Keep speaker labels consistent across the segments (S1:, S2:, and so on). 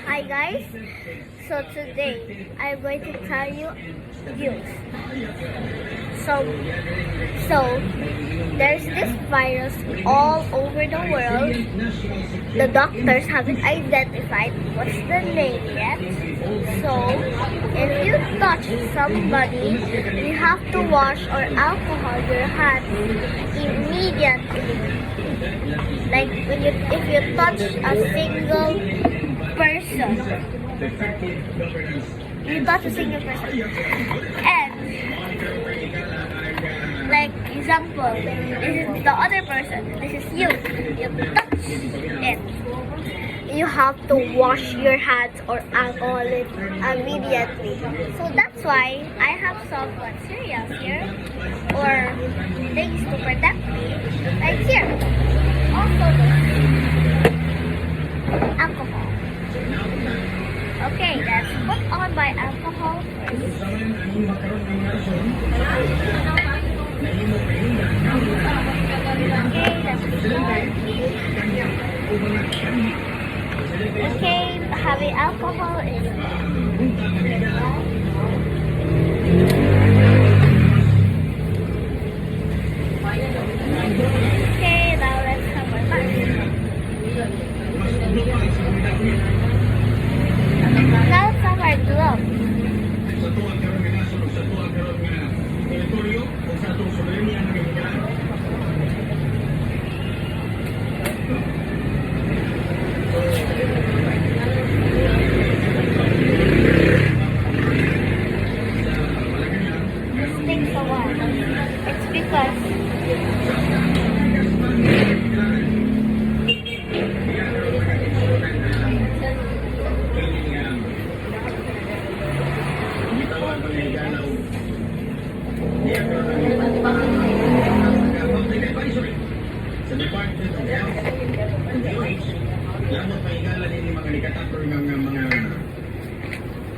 S1: Hi guys, so today I'm going to tell you news. So there's this virus all over the world. The doctors haven't identified what's the name yet. So if you touch somebody, you have to wash or alcohol your hands immediately. Like if you touch a single person. You touch a single person. And, like, example, this is the other person. This is you. You touch it. You have to wash your hands or alcohol it immediately. So that's why I have some cereals here or things to protect me right here. Also, alcohol. Okay, let's put on my alcohol first. Okay, let's put on. Okay, having alcohol is okay, now let's have my mask. Now let's have our gloves. This takes a while. It's because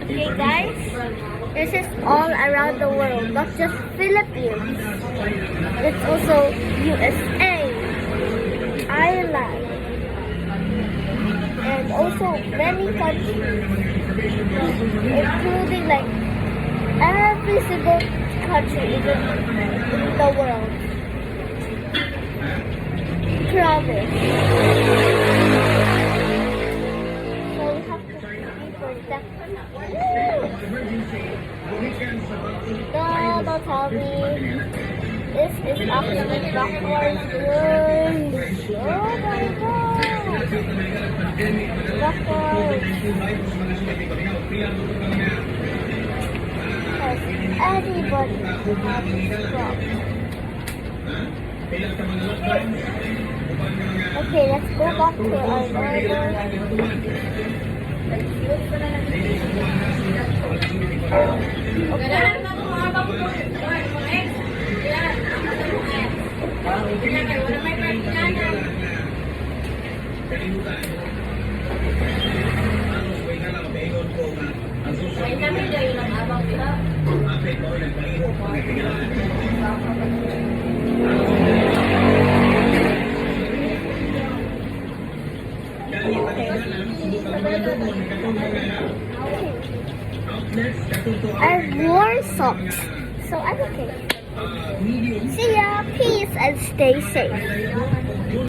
S1: okay guys, this is all around the world, not just Philippines. It's also USA, Ireland, and also many countries, including like every single country in the world. Promise. So we have to be protected. Don't tell me. This is actually backwards. Oh my god. Backwards. Because anybody can have this problem. Okay, let's go back to our order. I wore socks, so I'm okay. See ya, peace, and stay safe.